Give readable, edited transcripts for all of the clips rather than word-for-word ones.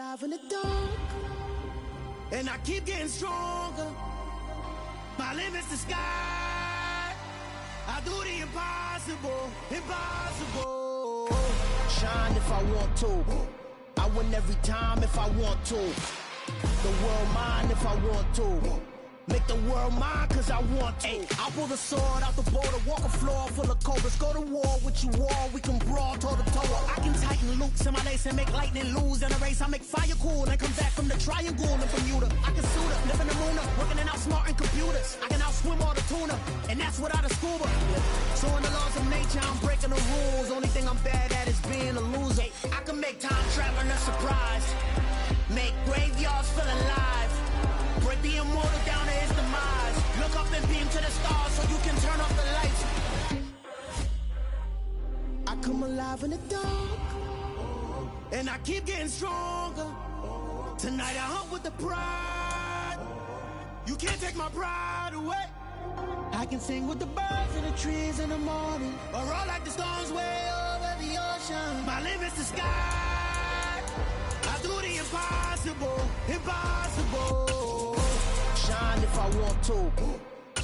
alive in the dark, and I keep getting stronger. My limit's the sky. I do the impossible, impossible. Shine if I want to. I win every time if I want to. The world mine if I want to. Make the world mine cause I want to. I pull the sword out the border, walk a floor full of cobras. Go to war with you all, we can brawl toe to toe. I can tighten loops in my lace and make lightning lose in a race. I make fire cool and come back from the triangle in Bermuda. I can suit up, live in the moon up, working and outsmarting computers. I can outswim all the tuna, and that's without a scuba. So in the laws of nature, I'm breaking the rules. Only thing I'm bad at is being a loser. I can make time traveling a surprise, make graveyards feel alive, break the immortal down to his demise. Look up and beam to the stars so you can turn off the lights. I come alive in the dark, and I keep getting stronger. Tonight I hunt with the pride. You can't take my pride away. I can sing with the birds and the trees in the morning, or roll like the storms way over the ocean. My limit's the sky. I do the impossible, impossible. Shine if I want to.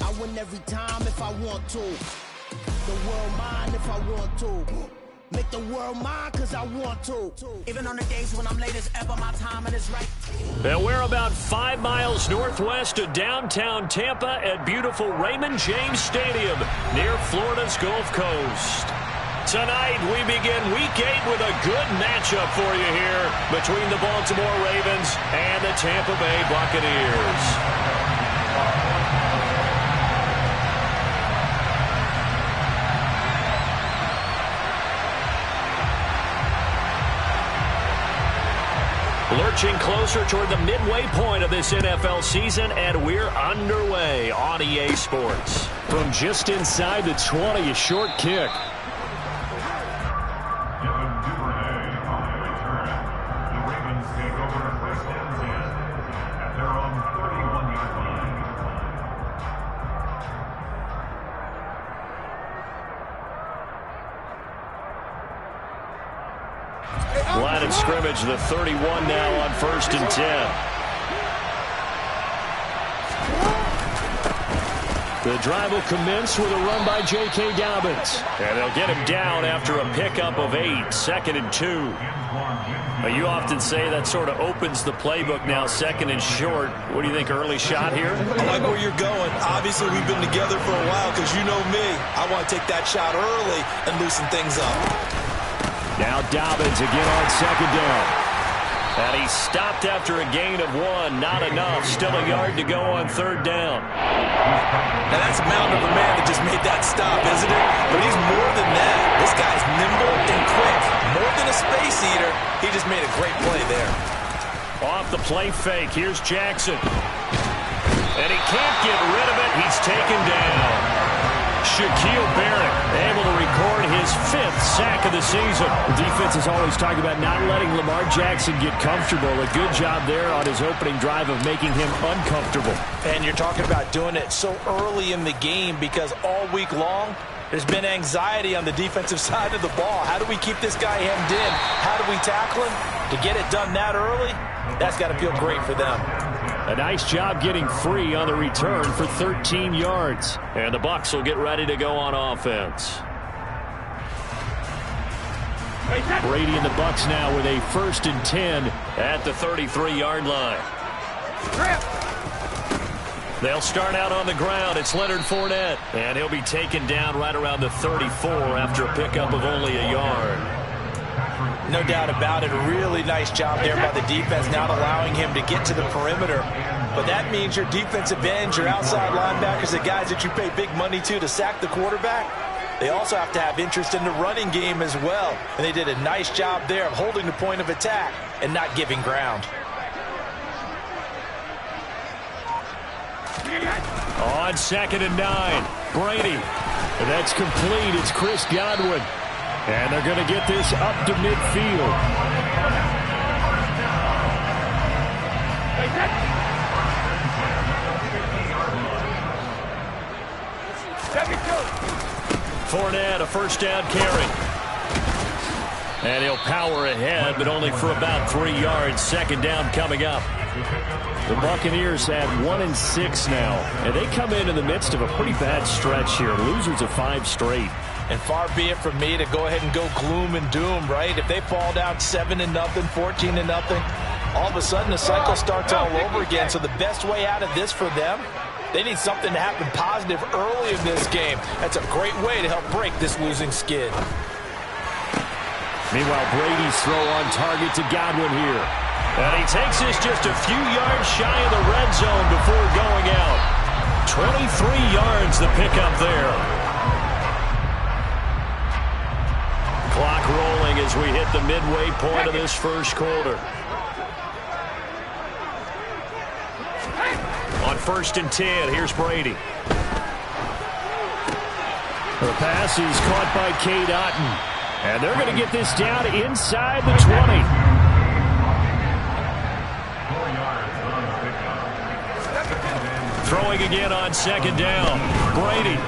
I win every time if I want to. The world mine if I want to. Make the world mine cause I want to. Even on the days when I'm late as ever, my timing is right. And we're about 5 miles northwest of downtown Tampa at beautiful Raymond James Stadium near Florida's Gulf Coast. Tonight, we begin Week 8 with a good matchup for you here between the Baltimore Ravens and the Tampa Bay Buccaneers. Lurching closer toward the midway point of this NFL season, and we're underway on EA Sports. From just inside the 20, a short kick. Line of scrimmage, the 31 now on 1st and 10. The drive will commence with a run by J.K. Dobbins. And they'll get him down after a pickup of 8, 2nd and 2. You often say that sort of opens the playbook now, 2nd and short. What do you think, early shot here? I like where you're going. Obviously, we've been together for a while because you know me. I want to take that shot early and loosen things up. Now Dobbins again on 2nd down. And he stopped after a gain of 1. Not enough. Still a yard to go on 3rd down. Now that's a mountain of a man that just made that stop, isn't it? But he's more than that. This guy's nimble and quick. More than a space eater. He just made a great play there. Off the play fake. Here's Jackson. And he can't get rid of it. He's taken down. Shaquille Barrett able to record his 5th sack of the season. The defense is always talking about not letting Lamar Jackson get comfortable. A good job there on his opening drive of making him uncomfortable. And you're talking about doing it so early in the game because all week long, there's been anxiety on the defensive side of the ball. How do we keep this guy hemmed in? How do we tackle him? To get it done that early, that's got to feel great for them. A nice job getting free on the return for 13 yards. And the Bucs will get ready to go on offense. Brady and the Bucs now with a 1st and 10 at the 33-yard line. They'll start out on the ground. It's Leonard Fournette. And he'll be taken down right around the 34 after a pickup of only a yard. No doubt about it. A really nice job there by the defense, not allowing him to get to the perimeter. But that means your defensive ends, your outside linebackers, the guys that you pay big money to sack the quarterback, they also have to have interest in the running game as well. And they did a nice job there of holding the point of attack and not giving ground. On 2nd and 9, Brady. And that's complete. It's Chris Godwin. And they're going to get this up to midfield. Fournette, a 1st down carry. And he'll power ahead, but only for about 3 yards. Second down coming up. The Buccaneers at 1-6 now, and they come in the midst of a pretty bad stretch here. Losers of 5 straight. And far be it from me to go ahead and go gloom and doom, right? If they fall down 7-0, 14-0, all of a sudden the cycle starts all over again. So the best way out of this for them, they need something to happen positive early in this game. That's a great way to help break this losing skid. Meanwhile, Brady's throw on target to Godwin here. And he takes this just a few yards shy of the red zone before going out. 23 yards the pickup there. Clock rolling as we hit the midway point of this first quarter. On 1st and 10, here's Brady. The pass is caught by Cade Otton. And they're going to get this down inside the 20. Throwing again on 2nd down. Brady.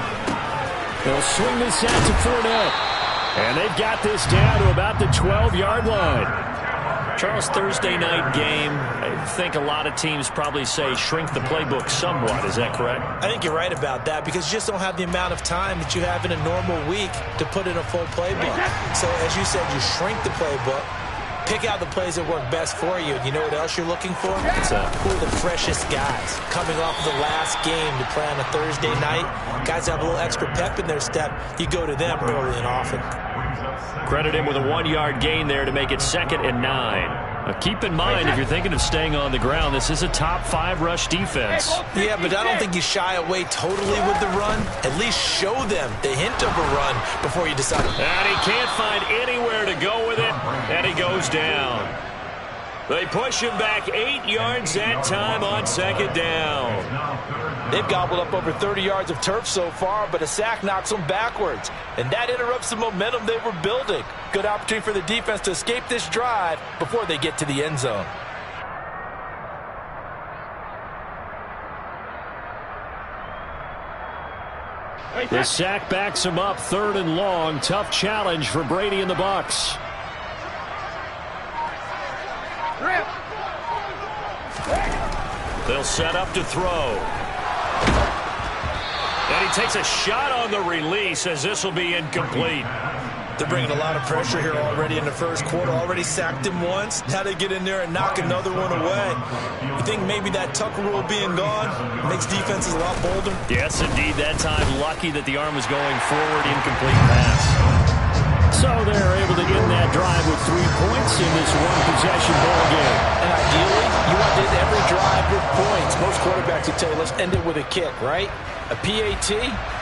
They'll swing this out to Fournette. And they've got this down to about the 12-yard line. Charles, Thursday night game, I think a lot of teams probably say shrink the playbook somewhat. Is that correct? I think you're right about that because you just don't have the amount of time that you have in a normal week to put in a full playbook. So as you said, you shrink the playbook, pick out the plays that work best for you. You know what else you're looking for? Who are the freshest guys coming off of the last game to play on a Thursday night? Guys have a little extra pep in their step. You go to them early and often. Credit him with a 1-yard gain there to make it 2nd and 9. Keep in mind, if you're thinking of staying on the ground, this is a top 5 rush defense. Yeah, but I don't think you shy away totally with the run. At least show them the hint of a run before you decide. And he can't find anywhere to go with it, and he goes down. They push him back 8 yards that time on 2nd down. They've gobbled up over 30 yards of turf so far, but a sack knocks them backwards. And that interrupts the momentum they were building. Good opportunity for the defense to escape this drive before they get to the end zone. The sack backs him up 3rd and long. Tough challenge for Brady and the Bucs. They'll set up to throw. And he takes a shot on the release as this will be incomplete. They're bringing a lot of pressure here already in the first quarter. Already sacked him once. Now they get in there and knock another one away. You think maybe that Tucker rule being gone makes defenses a lot bolder? Yes, indeed. That time, lucky that the arm was going forward. Incomplete pass. So they're able to end that drive with 3 points in this one-possession ball game. And ideally, you want to end every drive with points. Most quarterbacks would tell you, let's end it with a kick, right? A PAT,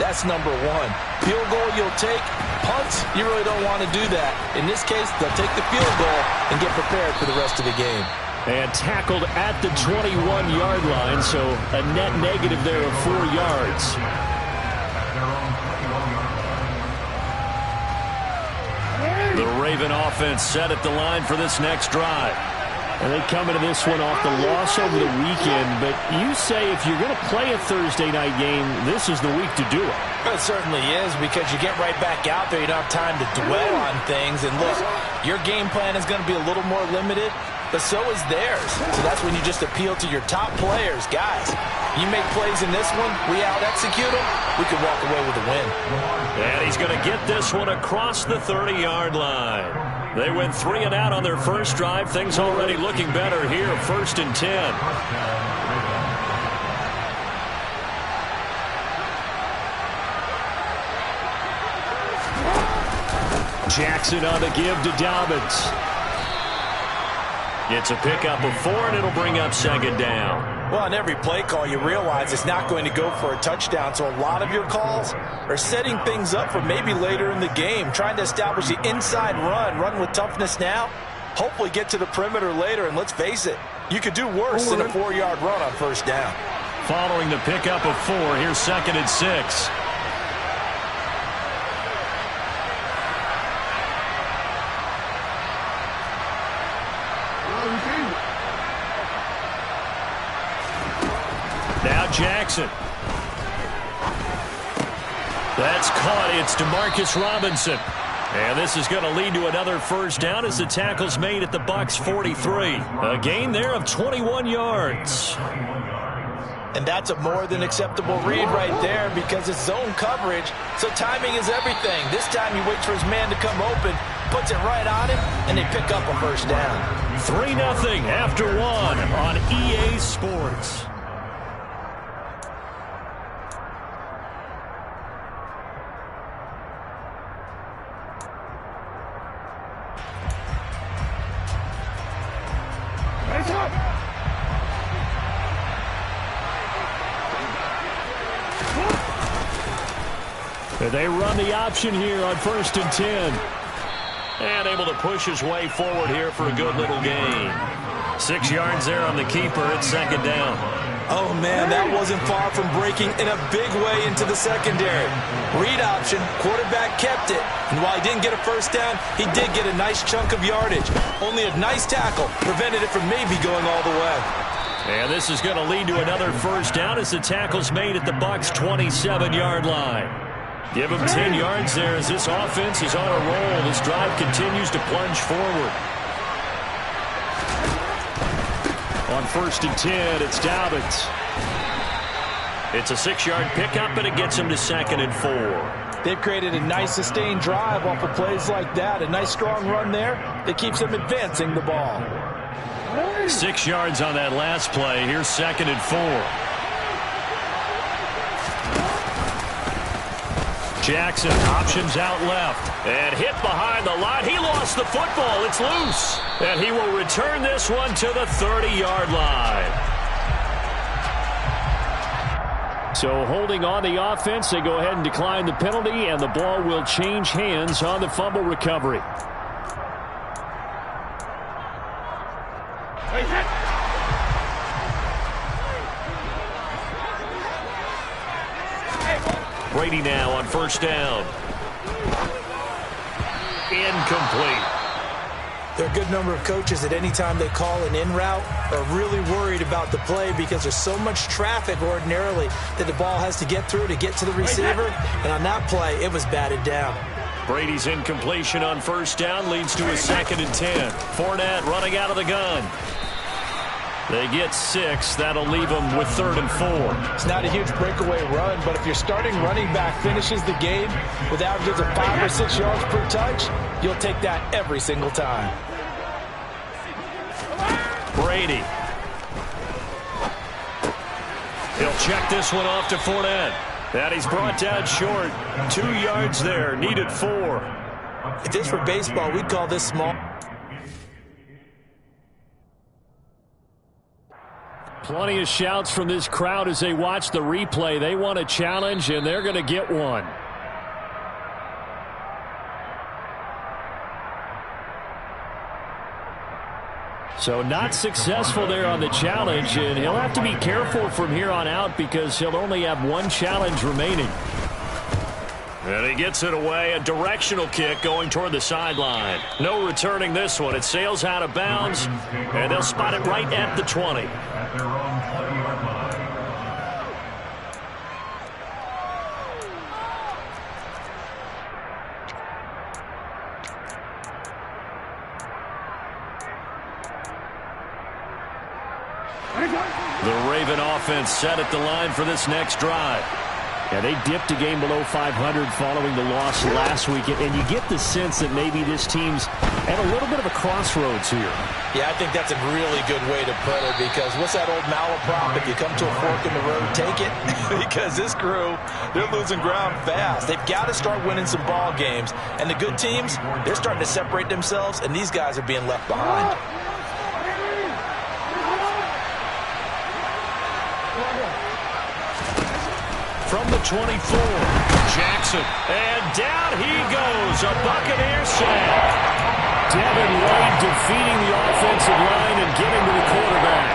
that's number 1. Field goal you'll take. Punts, you really don't want to do that. In this case, they'll take the field goal and get prepared for the rest of the game. And tackled at the 21-yard line, so a net negative there of 4 yards. The Raven offense set at the line for this next drive. And they come into this one off the loss over the weekend, but you say if you're going to play a Thursday night game, this is the week to do it. Well, it certainly is, because you get right back out there. You don't have time to dwell on things. And look, your game plan is going to be a little more limited, but so is theirs. So that's when you just appeal to your top players. Guys, you make plays in this one, we out-execute them, we could walk away with a win. And he's going to get this one across the 30-yard line. They went 3 and out on their first drive. Things already looking better here. 1st and 10. Jackson on the give to Dobbins. It's a pickup of 4, and it'll bring up 2nd down. Well, on every play call, you realize it's not going to go for a touchdown. So a lot of your calls are setting things up for maybe later in the game, trying to establish the inside run with toughness now, hopefully get to the perimeter later. And let's face it, you could do worse than a 4-yard run on 1st down. Following the pickup of 4, here's 2nd and 6. Now Jackson. That's caught. It's Demarcus Robinson. And this is going to lead to another first down as the tackle's made at the Bucs 43. A gain there of 21 yards. And that's a more than acceptable read right there because it's zone coverage, so timing is everything. This time he waits for his man to come open, puts it right on him, and they pick up a first down. 3-0 after one on EA Sports. They run the option here on 1st and 10. And able to push his way forward here for a good little gain. 6 yards there on the keeper. It's 2nd down. Oh, man, that wasn't far from breaking in a big way into the secondary. Read option, quarterback kept it. And while he didn't get a first down, he did get a nice chunk of yardage. Only a nice tackle prevented it from maybe going all the way. And this is going to lead to another first down as the tackle's made at the Bucs 27-yard line. Give him 10 yards there as this offense is on a roll. This drive continues to plunge forward. On 1st and 10, it's Dobbins. It's a 6-yard pickup, and it gets him to 2nd and 4. They've created a nice sustained drive off of plays like that. A nice strong run there that keeps them advancing the ball. 6 yards on that last play. Here's 2nd and 4. Jackson options out left and hit behind the line. He lost the football. It's loose. And he will return this one to the 30-yard line. So holding on the offense, they go ahead and decline the penalty, and the ball will change hands on the fumble recovery. Brady now on 1st down. Incomplete. There are a good number of coaches that any time they call an in route are really worried about the play because there's so much traffic ordinarily that the ball has to get through to get to the receiver. And on that play, it was batted down. Brady's incompletion on 1st down leads to a 2nd and 10. Fournette running out of the gun. They get 6. That'll leave them with 3rd and 4. It's not a huge breakaway run, but if your starting running back finishes the game with averages of 5 or 6 yards per touch, you'll take that every single time. Brady. He'll check this one off to Fournette. And he's brought down short. 2 yards there. Needed 4. If this were baseball, we'd call this small. Plenty of shouts from this crowd as they watch the replay. They want a challenge, and they're going to get one. So not successful there on the challenge, and he'll have to be careful from here on out because he'll only have 1 challenge remaining. And he gets it away, a directional kick going toward the sideline. No returning this one. It sails out of bounds, and they'll spot it right at the 20. The Raven offense set at the line for this next drive. Yeah, they dipped a game below 500 following the loss last week, and you get the sense that maybe this team's at a little bit of a crossroads here. Yeah, I think that's a really good way to put it because what's that old malaprop? If you come to a fork in the road, take it. Because this crew, they're losing ground fast. They've got to start winning some ball games. And the good teams, they're starting to separate themselves, and these guys are being left behind. From the 24, Jackson, and down he goes, a Buccaneer sack. Devin Lloyd defeating the offensive line and getting to the quarterback.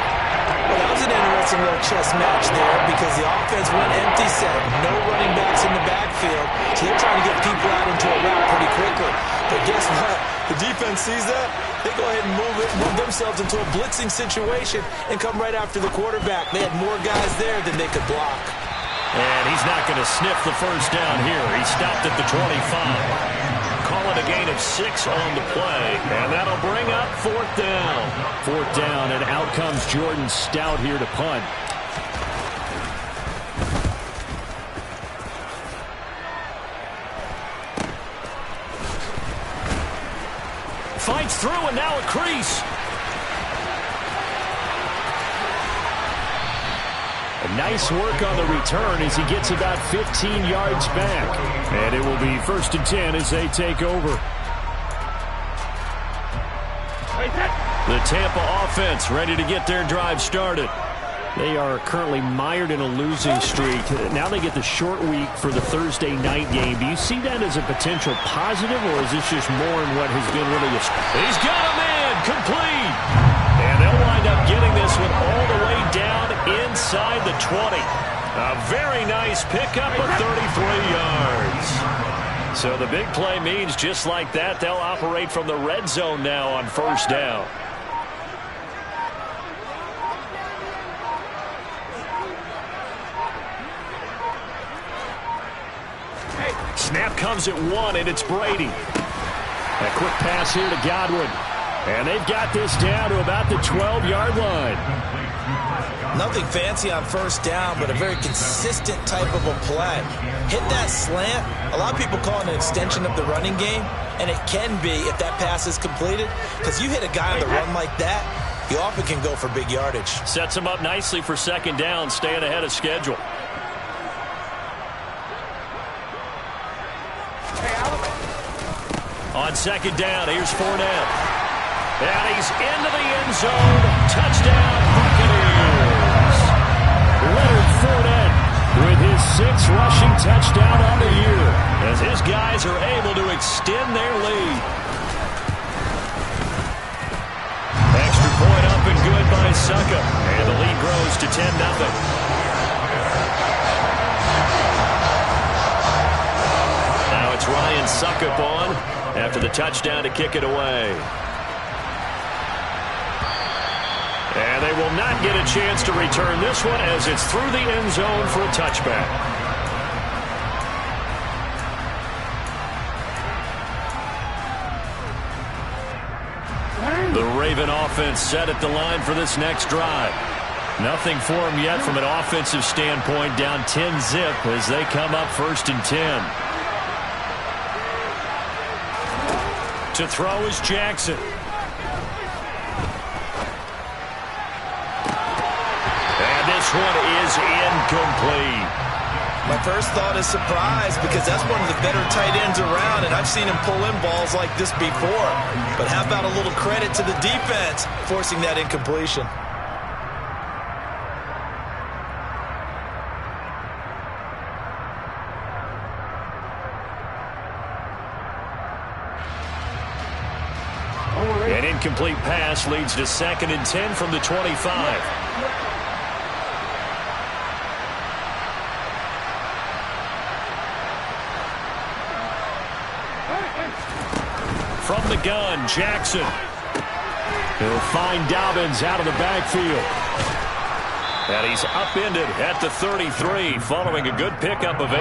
Well, that was an interesting little chess match there because the offense went empty set, no running backs in the backfield, so they're trying to get people out into a route pretty quickly. But guess what? The defense sees that. They go ahead and move themselves into a blitzing situation and come right after the quarterback. They had more guys there than they could block. And he's not going to sniff the first down here. He stopped at the 25. call it a gain of 6 on the play, and that'll bring up 4th down. 4th down, and out comes Jordan Stout here to punt. Fights through, and now a crease. Nice work on the return as he gets about 15 yards back. And it will be 1st and 10 as they take over. The Tampa offense ready to get their drive started. They are currently mired in a losing streak. Now they get the short week for the Thursday night game. Do you see that as a potential positive, or is this just more in what has been really a... He's got him in, complete. And they'll wind up getting this one all the way down inside the 20. A very nice pickup of 33 yards. So the big play means just like that, they'll operate from the red zone now on 1st down. Snap comes at 1, and it's Brady. A quick pass here to Godwin. And they've got this down to about the 12-yard line. Nothing fancy on 1st down, but a very consistent type of a play. Hit that slant. A lot of people call it an extension of the running game, and it can be if that pass is completed, because you hit a guy on the run like that, he often can go for big yardage. Sets him up nicely for 2nd down, staying ahead of schedule. On 2nd down, here's Fournette. And he's into the end zone. Touchdown, Buccaneers. Leonard Fournette with his 6th rushing touchdown on the year, as his guys are able to extend their lead. Extra point up and good by Succop. And the lead grows to 10-0. Now it's Ryan Succop on after the touchdown to kick it away. And they will not get a chance to return this one as it's through the end zone for a touchback. The Raven offense set at the line for this next drive. Nothing for them yet from an offensive standpoint, down 10-zip as they come up 1st and 10. To throw is Jackson. And this one is incomplete. My first thought is surprise, because that's one of the better tight ends around, and I've seen him pull in balls like this before. But how about a little credit to the defense forcing that incompletion? An incomplete pass leads to 2nd and 10 from the 25. From the gun, Jackson. He'll find Dobbins out of the backfield. And he's upended at the 33 following a good pickup of 8.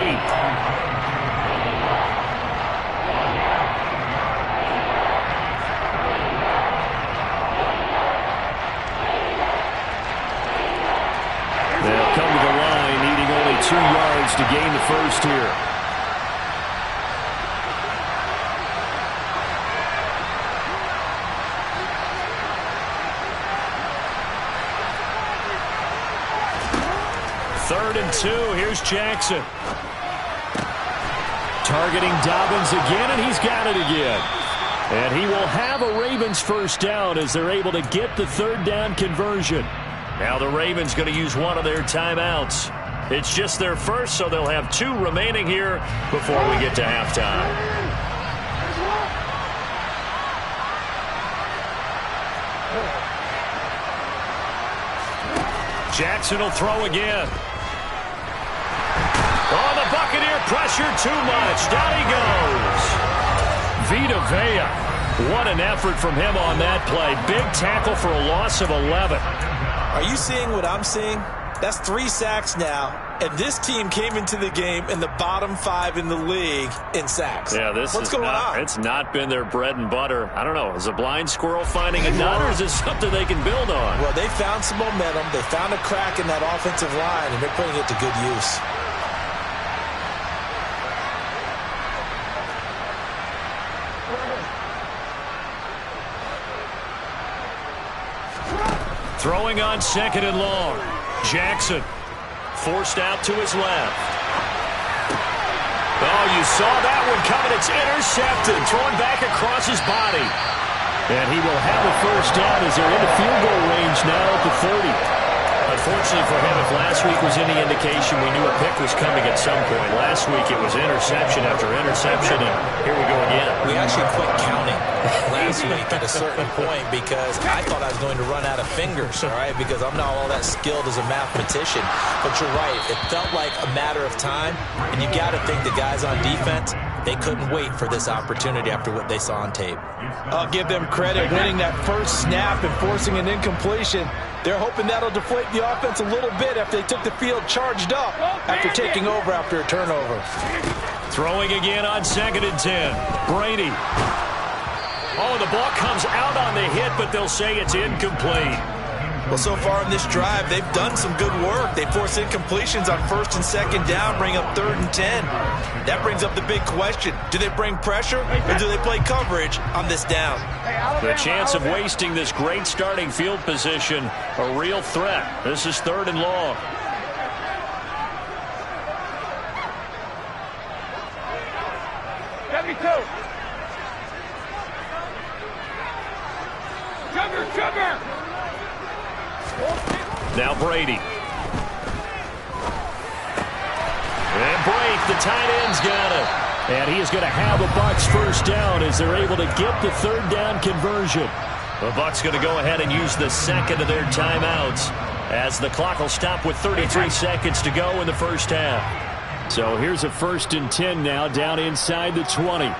They'll come to the line, needing only 2 yards to gain the first here. Third and 2, here's Jackson. Targeting Dobbins again, and he's got it again. And he will have a Ravens first down as they're able to get the 3rd down conversion. Now the Ravens going to use one of their timeouts. It's just their first, so they'll have 2 remaining here before we get to halftime. Jackson will throw again. Oh, the Buccaneer pressure too much. Down he goes. Vita Vea. What an effort from him on that play. Big tackle for a loss of 11. Are you seeing what I'm seeing? That's 3 sacks now, and this team came into the game in the bottom 5 in the league in sacks. Yeah, what's going on? It's not been their bread and butter. I don't know. Is a blind squirrel finding a nut, or is it something they can build on? Well, they found some momentum. They found a crack in that offensive line, and they're putting it to good use. Throwing on 2nd and long. Jackson forced out to his left. Oh, you saw that one coming. It's intercepted. Thrown back across his body. And he will have a first down as they're into field goal range now at the 30. Unfortunately for him, if last week was any indication, we knew a pick was coming at some point. Last week it was interception after interception, and here we go again. We actually quit counting last week at a certain point because I thought I was going to run out of fingers, all right, because I'm not all that skilled as a mathematician. But you're right. It felt like a matter of time, and you got to think the guys on defense, they couldn't wait for this opportunity after what they saw on tape. I'll give them credit winning that first snap and forcing an incompletion. They're hoping that'll deflate the offense a little bit after they took the field charged up after taking over after a turnover. Throwing again on 2nd and 10. Brady. Oh, the ball comes out on the hit, but they'll say it's incomplete. Well, so far in this drive, they've done some good work. They force incompletions on 1st and 2nd down, bring up 3rd and 10. That brings up the big question. Do they bring pressure or do they play coverage on this down? The chance of wasting this great starting field position, a real threat. This is 3rd and long. Now Brady. And break, the tight end's got it. And he is going to have the Bucs first down as they're able to get the 3rd down conversion. The Bucs going to go ahead and use the second of their timeouts as the clock will stop with 33 seconds to go in the first half. So here's a 1st and 10 now down inside the 20.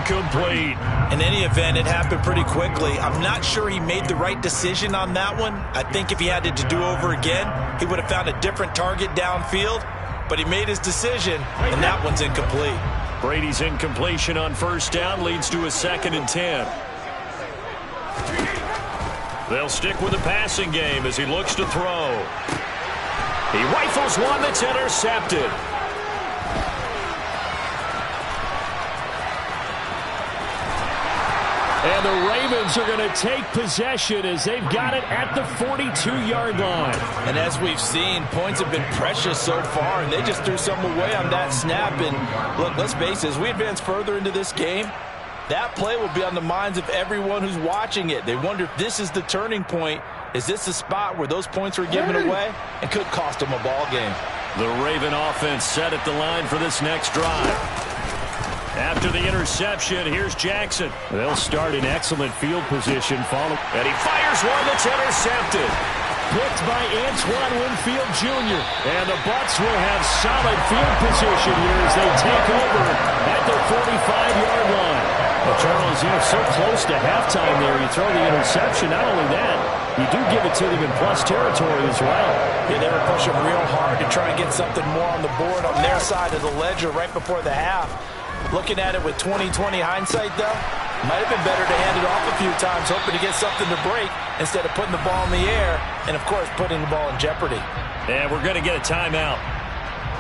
Incomplete. In any event, it happened pretty quickly. I'm not sure he made the right decision on that one. I think if he had it to do over again, he would have found a different target downfield. But he made his decision, and that one's incomplete. Brady's incompletion on 1st down leads to a 2nd and 10. They'll stick with the passing game as he looks to throw. He rifles one that's intercepted. And the Ravens are going to take possession as they've got it at the 42-yard line. And as we've seen, points have been precious so far, and they just threw some away on that snap. And look, let's face it, as we advance further into this game, that play will be on the minds of everyone who's watching it. They wonder if this is the turning point. Is this the spot where those points were given away and could cost them a ball game? The Raven offense set at the line for this next drive. After the interception, here's Jackson. They'll start in excellent field position. And he fires one that's intercepted. Picked by Antoine Winfield Jr. And the Bucs will have solid field position here as they take over at the 45-yard line. Well, Charles, so close to halftime there. You throw the interception. Not only that, you do give it to them in plus territory as well. Yeah, they were pushing real hard to try and get something more on the board on their side of the ledger right before the half. Looking at it with 20/20 hindsight, though, might have been better to hand it off a few times, hoping to get something to break instead of putting the ball in the air and, of course, putting the ball in jeopardy. And we're going to get a timeout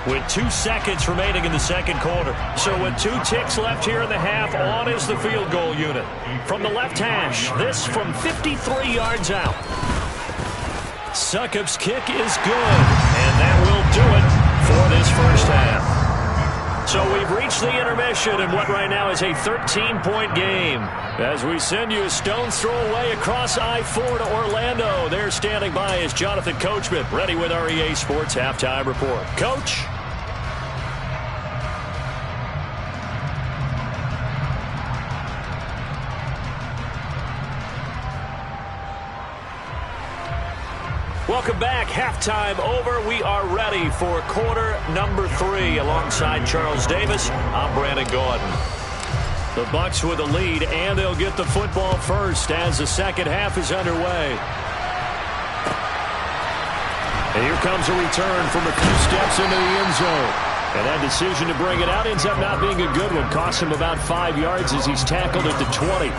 with 2 seconds remaining in the second quarter. So with 2 ticks left here in the half, on is the field goal unit. From the left hash, this from 53 yards out. Succop's kick is good, and that will do it for this first half. So we've reached the intermission in what right now is a 13-point game. As we send you a stone's throw away across I-4 to Orlando. There standing by is Jonathan Coachman, ready with our EA Sports Halftime Report. Coach? Welcome back. Halftime over. We are ready for quarter number 3. Alongside Charles Davis, I'm Brandon Gordon. The Bucs with the lead, and they'll get the football first as the second half is underway. And here comes a return from a few steps into the end zone. And that decision to bring it out ends up not being a good one. Cost him about 5 yards as he's tackled at the 20.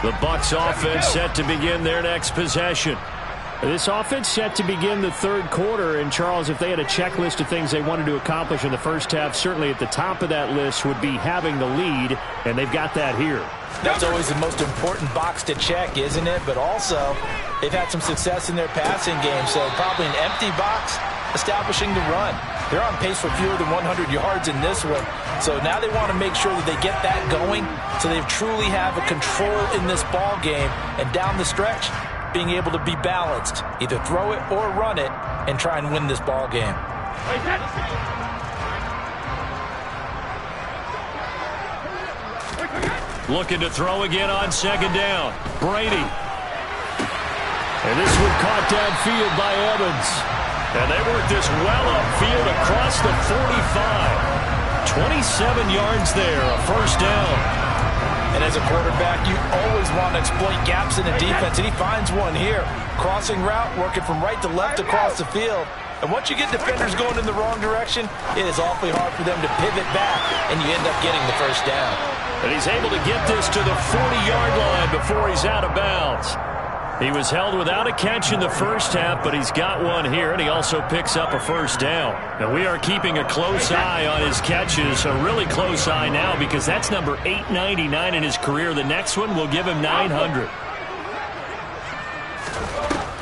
The Bucs offense set to begin their next possession. This offense set to begin the third quarter. And, Charles, if they had a checklist of things they wanted to accomplish in the first half, certainly at the top of that list would be having the lead, and they've got that here. That's always the most important box to check, isn't it? But also, they've had some success in their passing game, so probably an empty box establishing the run. They're on pace for fewer than 100 yards in this one. So now they want to make sure that they get that going so they truly have a control in this ball game, and down the stretch, being able to be balanced, either throw it or run it, and try and win this ball game. Looking to throw again on second down. Brady. And this one caught downfield by Evans. And they work this well upfield across the 45. 27 yards there, a first down. And as a quarterback, you always want to exploit gaps in the defense, and he finds one here. Crossing route, working from right to left across the field. And once you get defenders going in the wrong direction, it is awfully hard for them to pivot back, and you end up getting the first down. And he's able to get this to the 40-yard line before he's out of bounds. He was held without a catch in the first half, but he's got one here, and he also picks up a first down. And we are keeping a close eye on his catches, a really close eye now, because that's number 899 in his career. The next one will give him 900.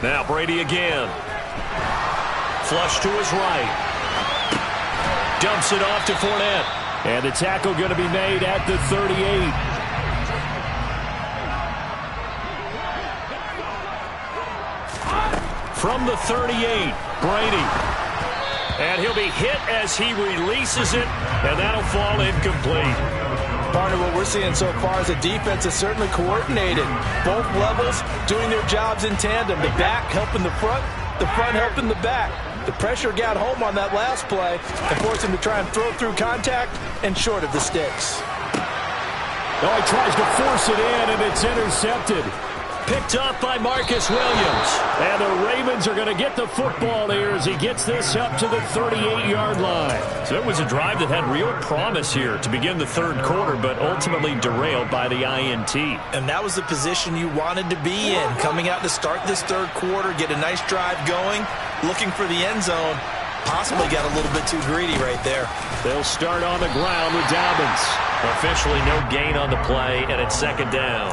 Now Brady again. Flush to his right. Dumps it off to Fournette. And the tackle going to be made at the 38. From the 38, Brady. And he'll be hit as he releases it, and that'll fall incomplete. Partner, what we're seeing so far is the defense is certainly coordinated. Both levels doing their jobs in tandem. The back helping the front helping the back. The pressure got home on that last play and forced him to try and throw through contact and short of the sticks. Oh, he tries to force it in, and it's intercepted. Picked up by Marcus Williams. And the Ravens are going to get the football here as he gets this up to the 38-yard line. So it was a drive that had real promise here to begin the third quarter, but ultimately derailed by the INT. And that was the position you wanted to be in. Coming out to start this third quarter, get a nice drive going, looking for the end zone. Possibly got a little bit too greedy right there. They'll start on the ground with Dobbins. Officially no gain on the play, and it's second down.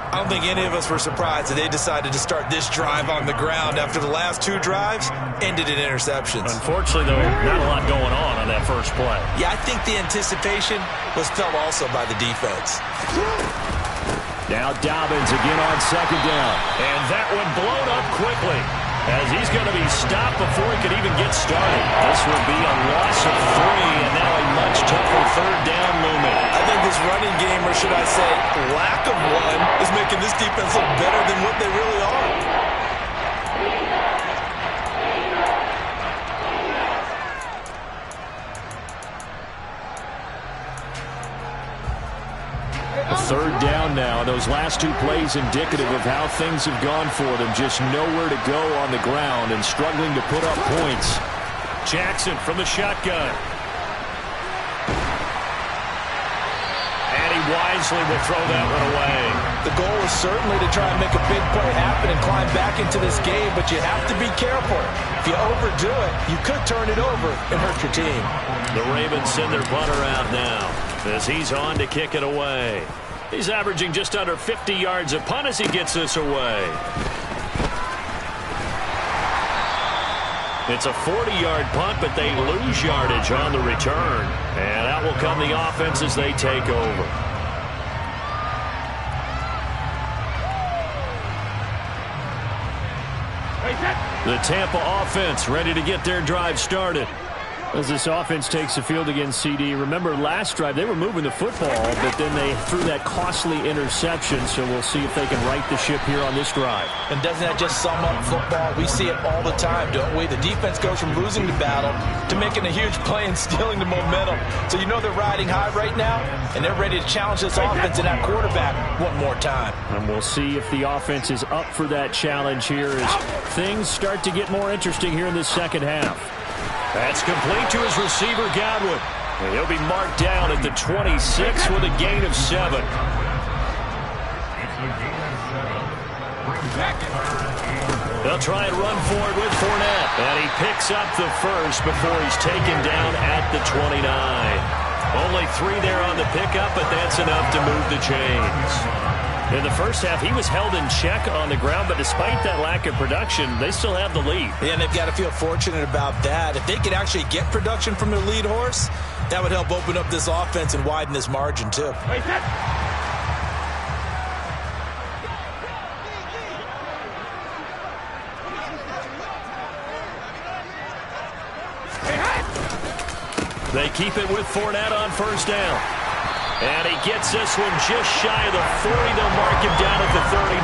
I don't think any of us were surprised that they decided to start this drive on the ground after the last two drives ended in interceptions. Unfortunately, though, not a lot going on that first play. Yeah, I think the anticipation was felt also by the defense. Now Dobbins again on second down. And that one blown up quickly as he's going to be stopped before he could even get started. This will be a loss of 3, and now a much tougher third down looming. I think this running game, or should I say lack of one, is making this defense look better than what they really are. Third down now. Those last two plays indicative of how things have gone for them. Just nowhere to go on the ground and struggling to put up points. Jackson from the shotgun. And he wisely will throw that one away. The goal is certainly to try and make a big play happen and climb back into this game, but you have to be careful. If you overdo it, you could turn it over and hurt your team. The Ravens send their punter out now as he's on to kick it away. He's averaging just under 50 yards a punt as he gets this away. It's a 40-yard punt, but they lose yardage on the return. And out will come the offense as they take over. The Tampa offense ready to get their drive started. As this offense takes the field against CD, remember last drive they were moving the football, but then they threw that costly interception, so we'll see if they can right the ship here on this drive. And doesn't that just sum up football? We see it all the time, don't we? The defense goes from losing the battle to making a huge play and stealing the momentum. So you know they're riding high right now, and they're ready to challenge this offense and that quarterback one more time. And we'll see if the offense is up for that challenge here as things start to get more interesting here in the second half. That's complete to his receiver, Godwin. And he'll be marked down at the 26 with a gain of 7. They'll try and run forward with Fournette. And he picks up the first before he's taken down at the 29. Only 3 there on the pickup, but that's enough to move the chains. In the first half, he was held in check on the ground, but despite that lack of production, they still have the lead. Yeah, and they've got to feel fortunate about that. If they could actually get production from their lead horse, that would help open up this offense and widen this margin, too. They keep it with Fournette on first down. And he gets this one just shy of the 40. They'll mark him down at the 39.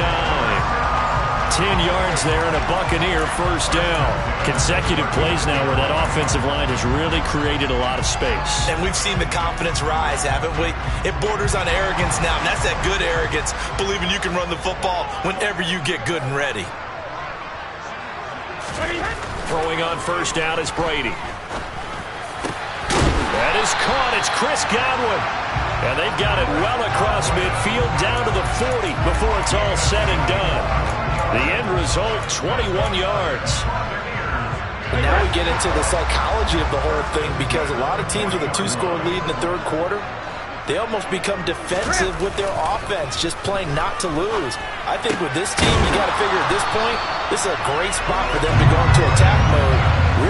10 yards there and a Buccaneer first down. Consecutive plays now where that offensive line has really created a lot of space. And we've seen the confidence rise, haven't we? It borders on arrogance now, and that's that good arrogance, believing you can run the football whenever you get good and ready. Throwing on first down is Brady. That is caught. It's Chris Godwin. And they've got it well across midfield down to the 40 before it's all said and done. The end result, 21 yards. And now we get into the psychology of the whole thing because a lot of teams with a 2-score lead in the third quarter, they almost become defensive with their offense, just playing not to lose. I think with this team, you got to figure at this point, this is a great spot for them to go into attack mode,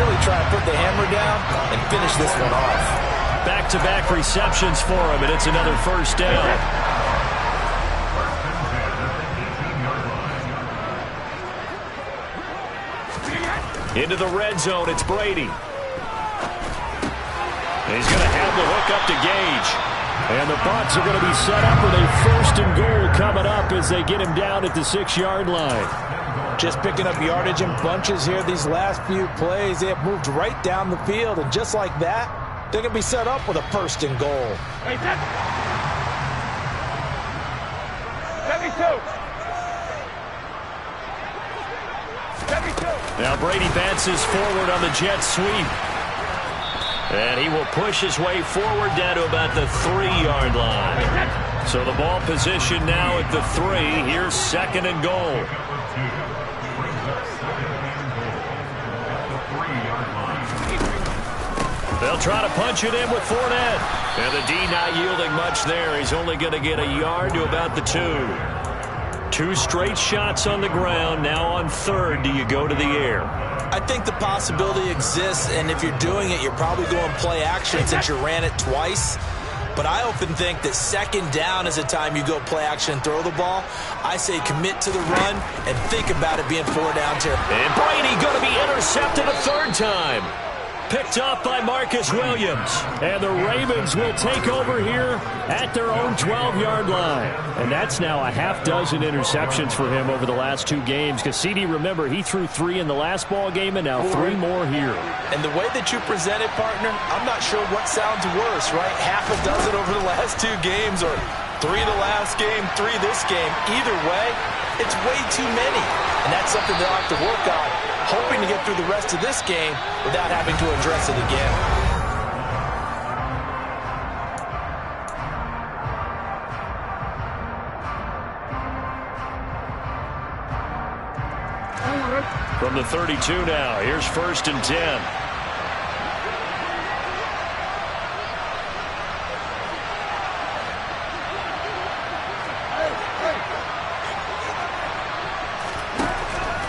really try to put the hammer down and finish this one off. Back-to-back receptions for him, and it's another first down. Into the red zone, it's Brady. And he's going to have the hook up to Gage. And the Bucs are going to be set up with a first and goal coming up as they get him down at the 6-yard line. Just picking up yardage in bunches here these last few plays. They have moved right down the field, and just like that, they're going to be set up with a first and goal. 72. Now Brady bounces forward on the jet sweep. And he will push his way forward down to about the 3-yard line. So the ball position now at the 3. Here's second and goal. They'll try to punch it in with Fournette. And the D not yielding much there. He's only going to get a yard to about the 2. 2 straight shots on the ground. Now on third, do you go to the air? I think the possibility exists, and if you're doing it, you're probably going play action since you ran it twice. But I often think that second down is a time you go play action and throw the ball. I say commit to the run and think about it being 4 down territory. And Brady going to be intercepted a third time. Picked off by Marcus Williams. And the Ravens will take over here at their own 12-yard line. And that's now a half-dozen interceptions for him over the last 2 games. Because CD, remember, he threw 3 in the last ball game and now 3 more here. And the way that you present it, partner, I'm not sure what sounds worse, right? Half a dozen over the last 2 games or 3 the last game, 3 this game. Either way, it's way too many. And that's something they'll have to work on, hoping to get through the rest of this game without having to address it again. From the 32 now, here's first and 10.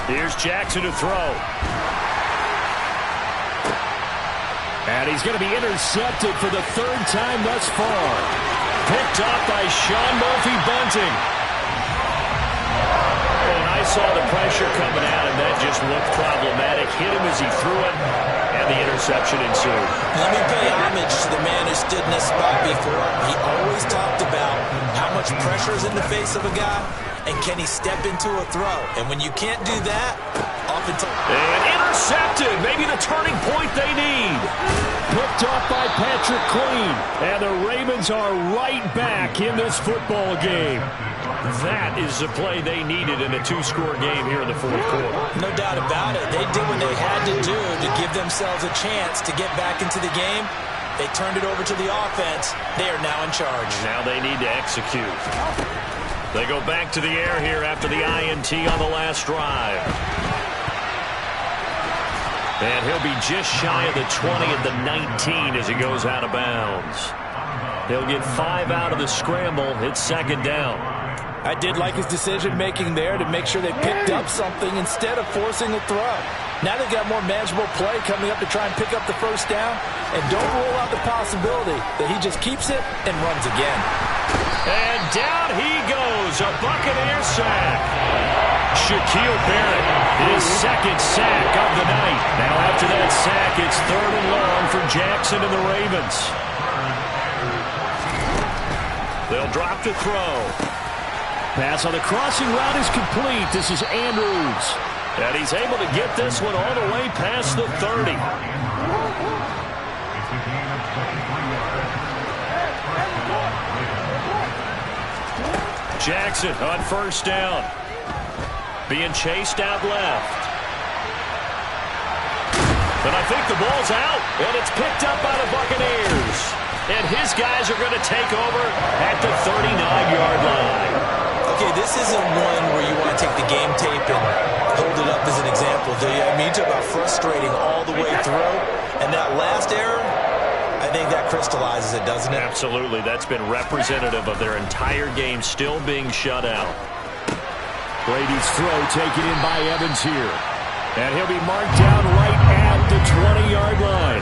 Here's Jackson to throw. And he's going to be intercepted for the 3rd time thus far. Picked off by Sean Murphy-Bunting. A nice saw the pressure coming out, and that just looked problematic. Hit him as he threw it, and the interception ensued. Let me pay homage to the man who stood in this spot before. He always talked about how much pressure is in the face of a guy, and can he step into a throw. And when you can't do that, and intercepted. Maybe the turning point they need. Picked off by Patrick Queen. And the Ravens are right back in this football game. That is the play they needed in a two-score game here in the fourth quarter. No doubt about it. They did what they had to do to give themselves a chance to get back into the game. They turned it over to the offense. They are now in charge. Now they need to execute. They go back to the air here after the INT on the last drive. And he'll be just shy of the 20 at the 19 as he goes out of bounds. He'll get 5 out of the scramble. It's second down. I did like his decision-making there to make sure they picked up something instead of forcing a throw. Now they've got more manageable play coming up to try and pick up the first down. And don't rule out the possibility that he just keeps it and runs again. And down he goes, a Buccaneer sack. Shaquille Barrett, his second sack of the night. Now after that sack, it's 3rd and long for Jackson and the Ravens. They'll drop to throw. Pass on the crossing route is complete. This is Andrews. And he's able to get this one all the way past the 30. Jackson on first down. Being chased out left. And I think the ball's out. And it's picked up by the Buccaneers. And his guys are going to take over at the 39-yard line. Okay, this isn't one where you want to take the game tape and hold it up as an example, do you? I mean, you talk about frustrating all the way through. And that last error, I think that crystallizes it, doesn't it? Absolutely. That's been representative of their entire game still being shut out. Brady's throw taken in by Evans here. And he'll be marked down right at the 20-yard line.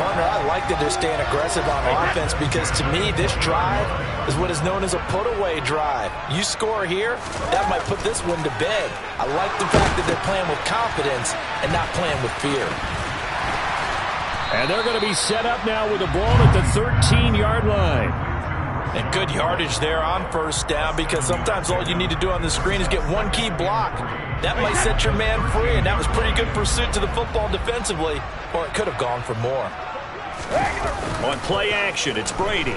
Partner, I like that they're staying aggressive on offense because to me, this drive is what is known as a put-away drive. You score here, that might put this one to bed. I like the fact that they're playing with confidence and not playing with fear. And they're going to be set up now with the ball at the 13-yard line. And good yardage there on first down because sometimes all you need to do on the screen is get one key block. That might set your man free, and that was pretty good pursuit to the football defensively, or it could have gone for more. On play action, it's Brady.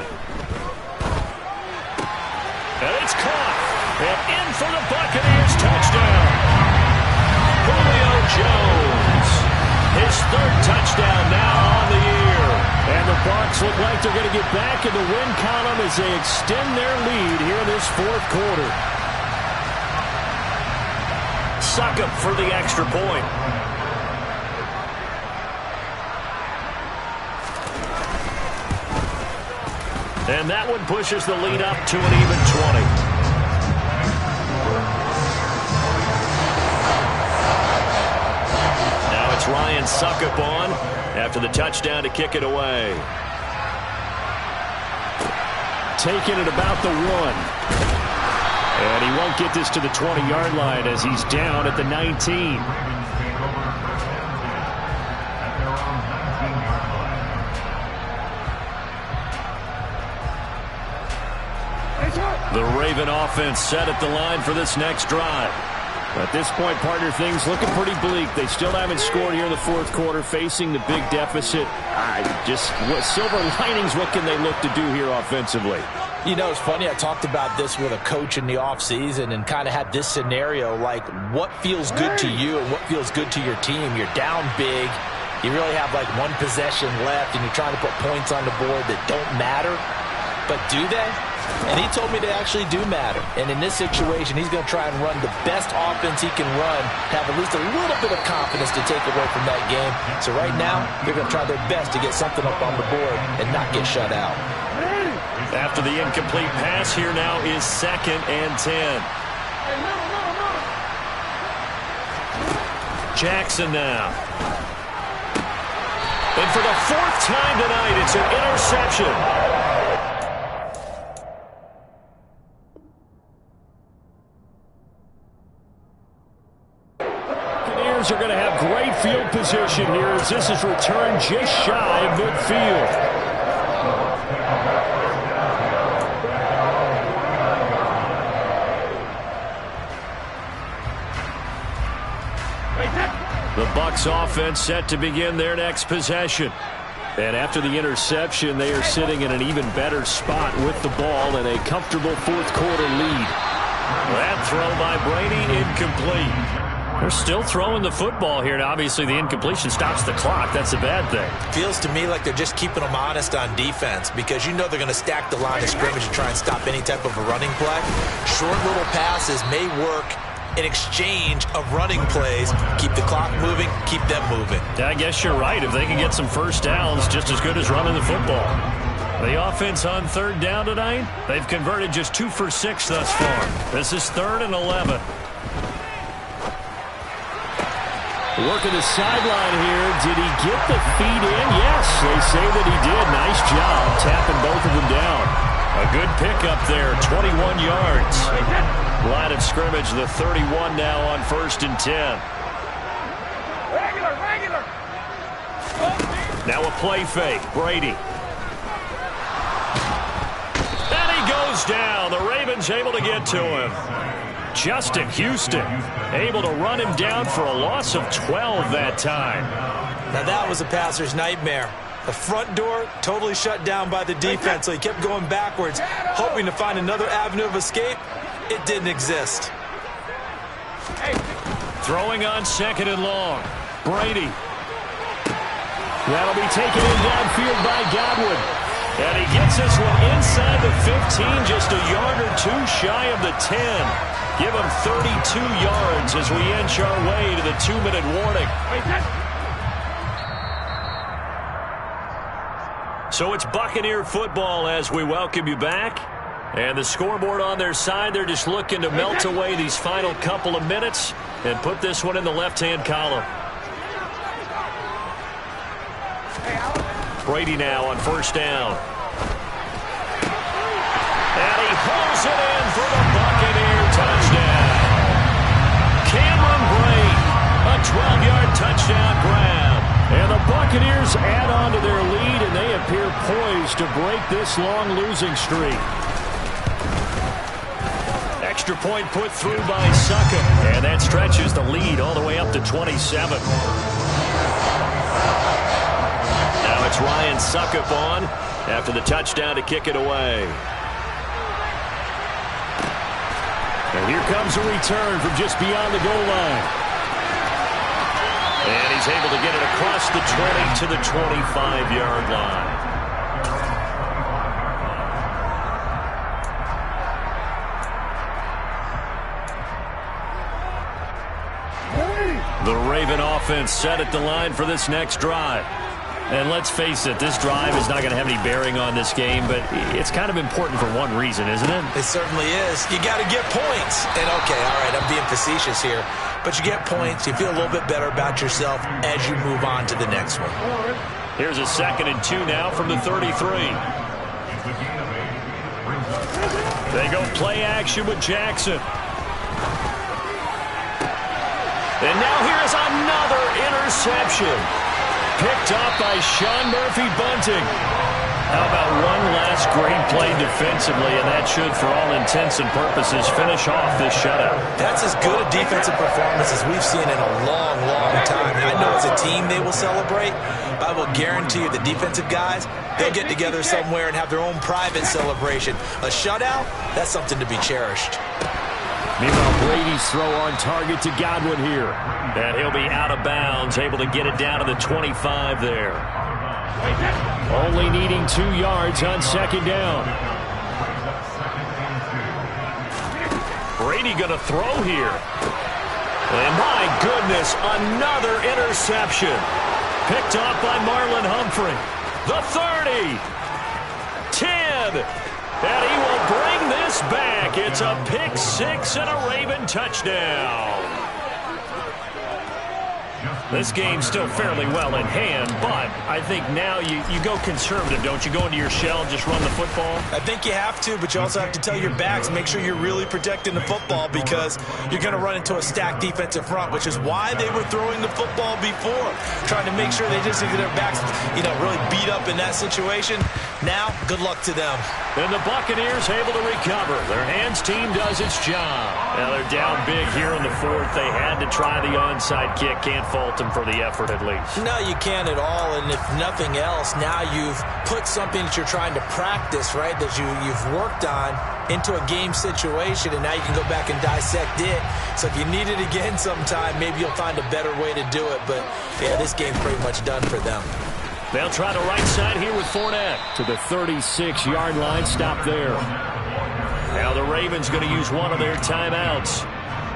And it's caught. And in for the Buccaneers touchdown. Julio Jones. His 3rd touchdown now on the year. And the Bucs look like they're going to get back in the win column as they extend their lead here in this fourth quarter. Succop for the extra point. And that one pushes the lead up to an even 20. Now it's Ryan Succop on after the touchdown to kick it away. Taking it about the 1. And he won't get this to the 20-yard line as he's down at the 19. The Raven offense set at the line for this next drive. At this point, partner, things looking pretty bleak. They still haven't scored here in the fourth quarter, facing the big deficit. What silver linings, what can they look to do here offensively? You know, it's funny, I talked about this with a coach in the offseason and kind of had this scenario, like what feels good to you and what feels good to your team. You're down big. You really have like one possession left and you're trying to put points on the board that don't matter. But do they? And he told me they actually do matter. And in this situation, he's going to try and run the best offense he can run to have at least a little bit of confidence to take away from that game. So right now, they're going to try their best to get something up on the board and not get shut out. After the incomplete pass, here now is 2nd and 10. Jackson now. And for the 4th time tonight, it's an interception. Bears are going to have great field position here as this is returned just shy of midfield. The Bucs offense set to begin their next possession. And after the interception, they are sitting in an even better spot with the ball and a comfortable fourth quarter lead. That throw by Brady, incomplete. They're still throwing the football here. Now, obviously, the incompletion stops the clock. That's a bad thing. Feels to me like they're just keeping them honest on defense because you know they're going to stack the line of scrimmage and try and stop any type of a running play. Short little passes may work in exchange of running plays. Keep the clock moving, keep them moving. Yeah, I guess you're right. If they can get some first downs, just as good as running the football. The offense on third down tonight, they've converted just 2 for 6 thus far. This is 3rd and 11. Working the sideline here. Did he get the feet in? Yes, they say that he did. Nice job tapping both of them down. A good pickup there, 21 yards. Line of scrimmage, the 31 now on 1st and 10. Now a play fake, Brady. And he goes down. The Ravens able to get to him. Justin Houston able to run him down for a loss of 12 that time. Now that was a passer's nightmare. The front door totally shut down by the defense, so he kept going backwards, hoping to find another avenue of escape. It didn't exist. Throwing on 2nd and long. Brady. That'll be taken in downfield by Godwin. And he gets this one inside the 15, just a yard or 2 shy of the 10. Give him 32 yards as we inch our way to the 2-minute warning. So it's Buccaneer football as we welcome you back. And the scoreboard on their side, they're just looking to melt away these final couple of minutes and put this one in the left-hand column. Brady now on 1st down. And he pulls it in for the Buccaneer touchdown. Cameron Brate, a 12-yard touchdown grab. And the Buccaneers add on to their lead, and they appear poised to break this long losing streak. Extra point put through by Succop. And that stretches the lead all the way up to 27. Now it's Ryan Succop on after the touchdown to kick it away. And here comes a return from just beyond the goal line. And he's able to get it across the 20 to the 25-yard line. The Raven offense set at the line for this next drive. And let's face it, this drive is not going to have any bearing on this game, but it's kind of important for one reason, isn't it? It certainly is. You got to get points. And, okay, all right, I'm being facetious here. But you get points. You feel a little bit better about yourself as you move on to the next one. Here's a 2nd and 2 now from the 33. They go play action with Jackson. And now here's another interception. Picked off by Sean Murphy-Bunting. How about one last great play defensively, and that should, for all intents and purposes, finish off this shutout. That's as good a defensive performance as we've seen in a long, long time. And I know as a team they will celebrate, but I will guarantee you the defensive guys, they'll get together somewhere and have their own private celebration. A shutout, that's something to be cherished. Meanwhile, Brady's throw on target to Godwin here. And he'll be out of bounds, able to get it down to the 25 there. Only needing 2 yards on 2nd down. Brady going to throw here. And my goodness, another interception. Picked off by Marlon Humphrey. The 30. 10. And he will bring this back. It's a pick 6 and a Raven touchdown. This game's still fairly well in hand, but I think now you go conservative, don't you? Go into your shell and just run the football? I think you have to, but you also have to tell your backs, make sure you're really protecting the football because you're going to run into a stacked defensive front, which is why they were throwing the football before, trying to make sure they just get their backs, really beat up in that situation. Now, good luck to them. And the Buccaneers able to recover. Their hands team does its job. Now they're down big here in the fourth. They had to try the onside kick. Can't fault them for the effort at least. No, you can't at all. And if nothing else, now you've put something that you're trying to practice, right, that you've worked on into a game situation, and now you can go back and dissect it. So if you need it again sometime, maybe you'll find a better way to do it. But, yeah, this game's pretty much done for them. They'll try the right side here with Fournette. To the 36-yard line, stop there. Now the Ravens going to use one of their timeouts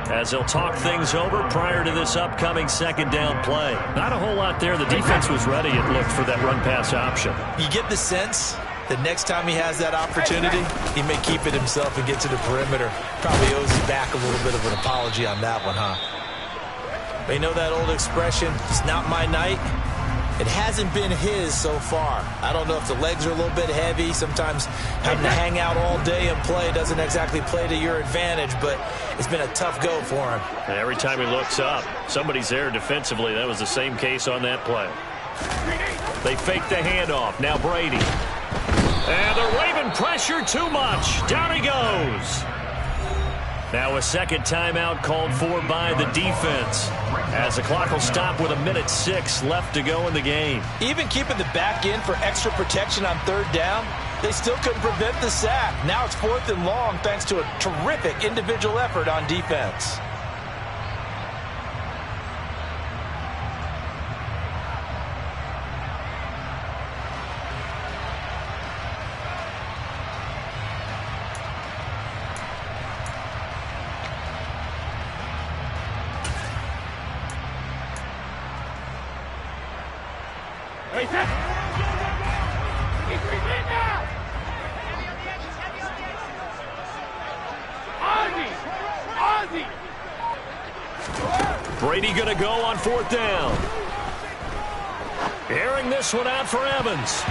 as they'll talk things over prior to this upcoming second down play. Not a whole lot there. The defense was ready, it looked, for that run-pass option. You get the sense that next time he has that opportunity, he may keep it himself and get to the perimeter. Probably owes his back a little bit of an apology on that one, huh? They know that old expression, it's not my night. It hasn't been his so far. I don't know if the legs are a little bit heavy. Sometimes having to hang out all day and play doesn't exactly play to your advantage, but it's been a tough go for him. And every time he looks up, somebody's there defensively. That was the same case on that play. They fake the handoff. Now Brady. And they're waving pressure too much. Down he goes. Now a second timeout called for by the defense, as the clock will stop with 1:06 left to go in the game. Even keeping the back in for extra protection on third down, they still couldn't prevent the sack. Now it's 4th and long thanks to a terrific individual effort on defense. Brady gonna go on 4th down. Airing this one out for Evans.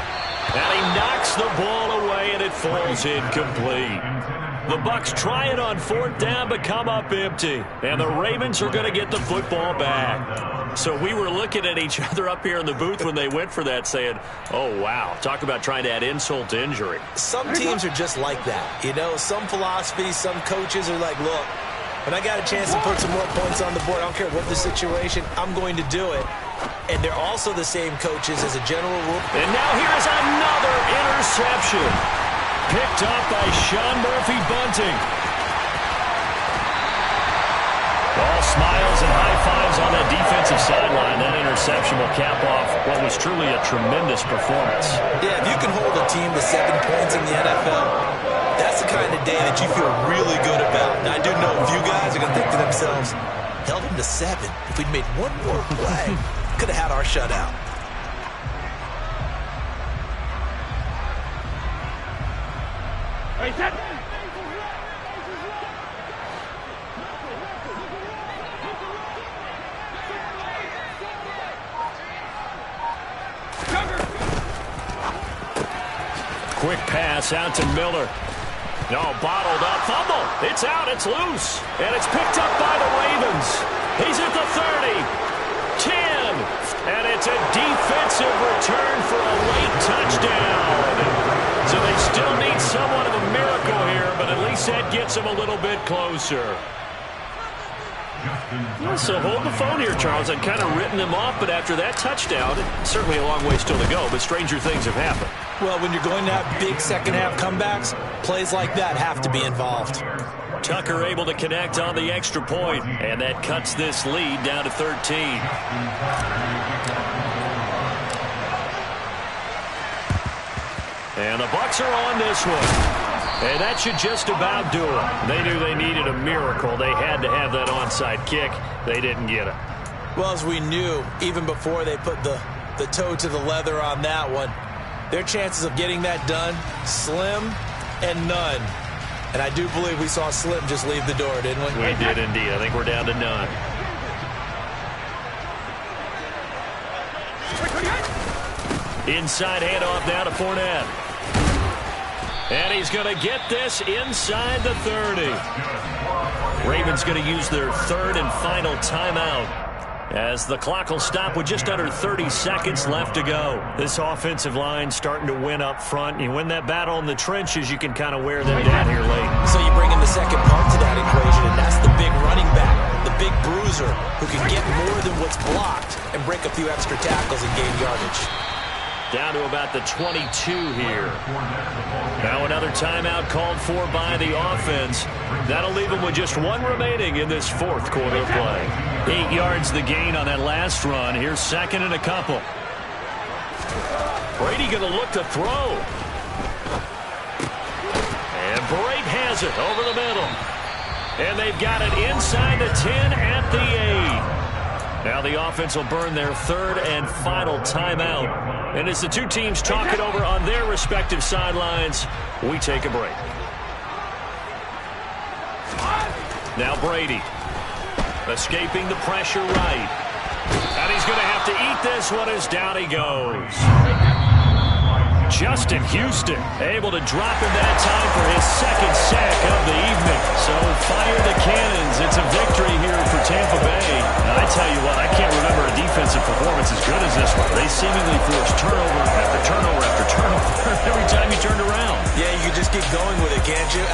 And he knocks the ball away, and it falls incomplete. The Bucs try it on 4th down, but come up empty. And the Ravens are going to get the football back. So we were looking at each other up here in the booth when they went for that, saying, oh, wow, talk about trying to add insult to injury. Some teams are just like that. Some philosophies, some coaches are like, look, when I got a chance to put some more points on the board, I don't care what the situation, I'm going to do it. And they're also the same coaches as a general rule. And now here's another interception. Picked up by Sean Murphy-Bunting. All smiles and high fives on that defensive sideline. That interception will cap off what was truly a tremendous performance. Yeah, if you can hold a team to 7 points in the NFL, that's the kind of day that you feel really good about. Now, I do know a few guys are going to think to themselves, held them to 7. If we'd made one more play, could have had our shutout. Quick pass out to Miller. No, bottled up. Fumble. It's out. It's loose. And it's picked up by the Ravens. He's at the 30. 10. And it's a defensive return for a late touchdown. So they still need somewhat of a miracle here, but at least that gets them a little bit closer. So hold the phone here, Charles. I'd kind of written them off, but after that touchdown, certainly a long way still to go, but stranger things have happened. Well, when you're going to have big second-half comebacks, plays like that have to be involved. Tucker able to connect on the extra point, and that cuts this lead down to 13. And the Bucs are on this one. And that should just about do it. They knew they needed a miracle. They had to have that onside kick. They didn't get it. Well, as we knew, even before they put the toe to the leather on that one, their chances of getting that done, slim and none. And I do believe we saw Slim just leave the door, didn't we? We did indeed. I think we're down to none. Inside handoff now to Fournette. And he's going to get this inside the 30. Ravens going to use their third and final timeout, as the clock will stop with just under 30 seconds left to go. This offensive line starting to win up front. You win that battle in the trenches, you can kind of wear them down here late. So you bring in the second part to that equation, and that's the big running back, the big bruiser, who can get more than what's blocked and break a few extra tackles and gain yardage. Down to about the 22 here. Now another timeout called for by the offense. That'll leave them with just one remaining in this fourth quarter of play. 8 yards the gain on that last run. Here's second and a couple. Brady going to look to throw. And Brate has it over the middle. And they've got it inside the 10 at the 8. Now the offense will burn their third and final timeout. And as the two teams talk it over on their respective sidelines, we take a break. Now Brady, escaping the pressure right. And he's going to have to eat this one as down he goes. Justin Houston able to drop in that time for his second sack of the evening. So fire the cannons. It's a victory here for Tampa Bay. And I tell you what, I can't remember a defensive performance as good as this one. They seemingly forced turnover after turnover after turnover every time you turned around. Yeah, you can just keep going with it, can't you?